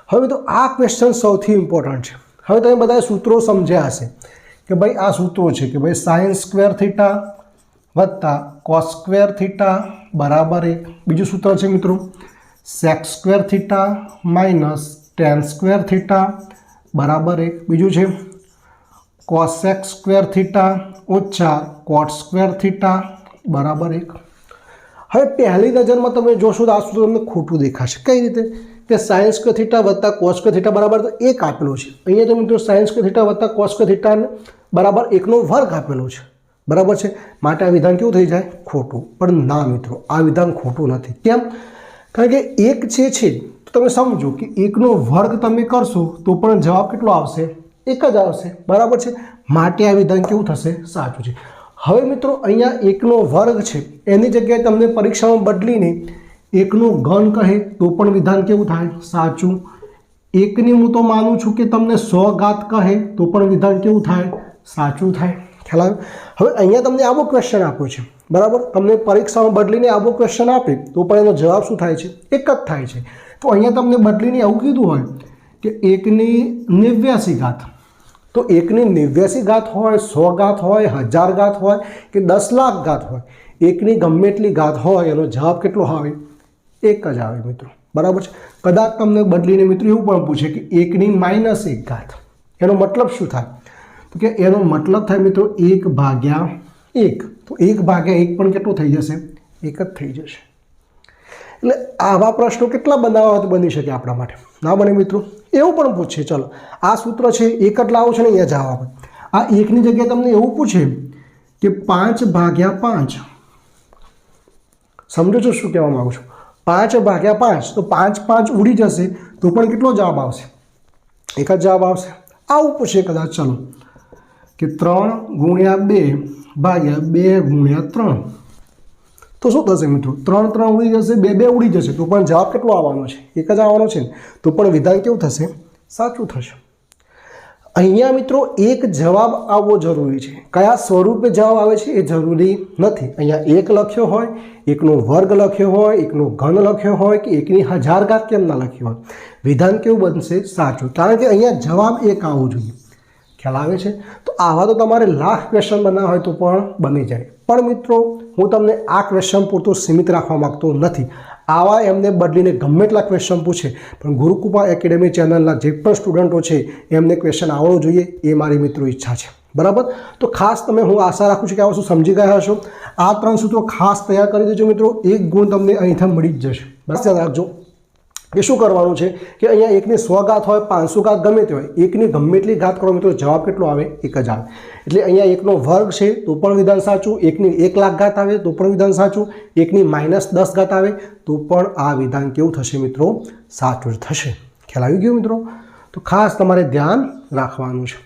હવે મિત્રો આ ક્વેશ્ચન સૌથી ઇમ્પોર્ટન્ટ છે। હવે તમે બધા સૂત્રો સમજ્યા હશે કે ભાઈ આ સૂત્રો છે કે ભાઈ સાઇન સ્ક્વેર થીટા વત્તા કોસ સ્ક્વેર થીટા બરાબર 1। બીજું સૂત્ર છે મિત્રો sec square theta minus tan square theta બરાબર 1। બીજું છે કોસેક સ્ક્વેર થીટા ઓછા કોટ સ્ક્વેર થીટા બરાબર 1। હવે પહેલી નજરમાં તમે જોશો તો આ સૂત્ર તમને ખોટું દેખાશે। કઈ રીતે કે સાઇન સ્ક્વેર થીટા વત્તા કોસ સ્ક્વેર થીટા બરાબર 1 આપેલો છે। અહીંયા તો મિત્રો સાઇન સ્ક્વેર થીટા વત્તા કોસ સ્ક્વેર થીટા બરાબર 1નો વર્ગ આપેલો છે બરાબર છે, માટે આ વિધાન કેવું થઈ જાય ખોટું। પણ ના મિત્રો આ વિધાન ખોટું નથી। કેમ? કારણ કે 1 જે છે તો તમે સમજો કે 1નો વર્ગ તમે કરશો તો પણ જવાબ કેટલો આવશે 1 જ આવશે બરાબર છે, માટે આ વિધાન કેવું થશે સાચું છે। હવે મિત્રો અહીંયા 1નો વર્ગ છે એની જગ્યાએ તમને પરીક્ષામાં બદલીને 1નો ઘન કહે તો પણ વિધાન કેવું થાય સાચું। 1ની હું તો માનું છું કે તમને 100 ઘાત કહે તો પણ વિધાન કેવું થાય સાચું થાય। ખ્યાલ આવ્યો? હવે અહીંયા તમને આવો ક્વેશ્ચન આપ્યો છે બરાબર, તમને પરીક્ષામાં બદલીને આવો ક્વેશ્ચન આપે તો પણ એનો જવાબ શું થાય છે 1 જ થાય છે। તો અહીંયા તમને બદલીને એવું કીધું હોય કે 1ની 89 ઘાત, તો 1ની 89 ઘાત હોય 100 ઘાત હોય 1000 ઘાત હોય કે 10 લાખ ઘાત હોય, 1ની ગમે એટલી ઘાત હોય એનો જવાબ કેટલો આવે 1 જ આવે મિત્રો બરાબર છે। કદાચ તમને બદલીને મિત્રો એવું પણ પૂછે કે 1ની -1 ઘાત, એનો મતલબ શું થાય તો કે એનો મતલબ થાય મિત્રો 1/1, તો 1/1 પણ કેટલો થઈ જશે 1 જ થઈ જશે। એટલે આવા પ્રશ્નો કેટલા બનાવવા બની શકે આપણા માટે ના બને મિત્રો। એવું પણ પૂછે ચલો આ સૂત્ર છે 1 જ લાવો છે ને અહીંયા જવાબ આ 1ની જગ્યાએ તમને એવું પૂછે કે 5/5, સમજો છો શું કહેવા માંગુ છું 5/5, તો 5 ઉડી જશે તો પણ કેટલો જવાબ આવશે 1 જ જવાબ આવશે। આવું પૂછે કદાચ ચલો કે 3/2/2/3, તો શું થશે મિત્રો 3 ઉડી જશે 2 ઉડી જશે તો પણ જવાબ કેટલો આવવાનો છે 1 જ આવવાનો છે ને, તો પણ વિધાન કેવું થશે સાચું થશે। અહીંયા મિત્રો એક જવાબ આવવો જરૂરી છે, કયા સ્વરૂપે જવાબ આવે છે એ જરૂરી નથી। અહીંયા 1 લખ્યો હોય, 1નો વર્ગ લખ્યો હોય, 1નો ઘન લખ્યો હોય કે 1ની 1000 ઘાત કેમ ના લખ્યો હોય, વિધાન કેવું બનશે સાચું, કારણ કે અહીંયા જવાબ 1 આવવો જોઈએ। ખ્યાલ આવે છે? તો આવા તો તમારે લાખ ક્વેશ્ચન બનાવવા હોય તો પણ બની જાય। પણ મિત્રો હું તમને આ ક્વેશ્ચન પૂરતું સીમિત રાખવા માગતો નથી, આવા એમને બદલીને ગમે એટલા ક્વેશ્ચન પૂછે પણ ગુરુકૃપા એકેડેમી ચેનલના જે પણ સ્ટુડન્ટો છે એમને ક્વેશ્ચન આવડવો જોઈએ એ મારી મિત્રો ઈચ્છા છે બરાબર। તો ખાસ તમે હું આશા રાખું છું કે આ વસ્તુ સમજી ગયા હશો। આ 3 સૂત્રો ખાસ તૈયાર કરી દેજો મિત્રો, 1 ગુણ તમને અહીંથી મળી જ જશે। બસ યાદ રાખજો કે શું કરવાનું છે કે અહીંયા 1ની 100 ઘાત હોય 500 ઘાત ગમે તે હોય, 1ની ગમે એટલી ઘાત કરો મિત્રો જવાબ કેટલો આવે 1 જ આવે। એટલે અહીંયા 1નો વર્ગ છે તો પણ વિધાન સાચું, 1ની 1 લાખ ઘાત આવે તો પણ વિધાન સાચું, 1ની -10 ઘાત આવે તો પણ આ વિધાન કેવું થશે મિત્રો સાચું જ થશે। ખ્યાલ આવી ગયો મિત્રો? તો ખાસ તમારે ધ્યાન રાખવાનું છે।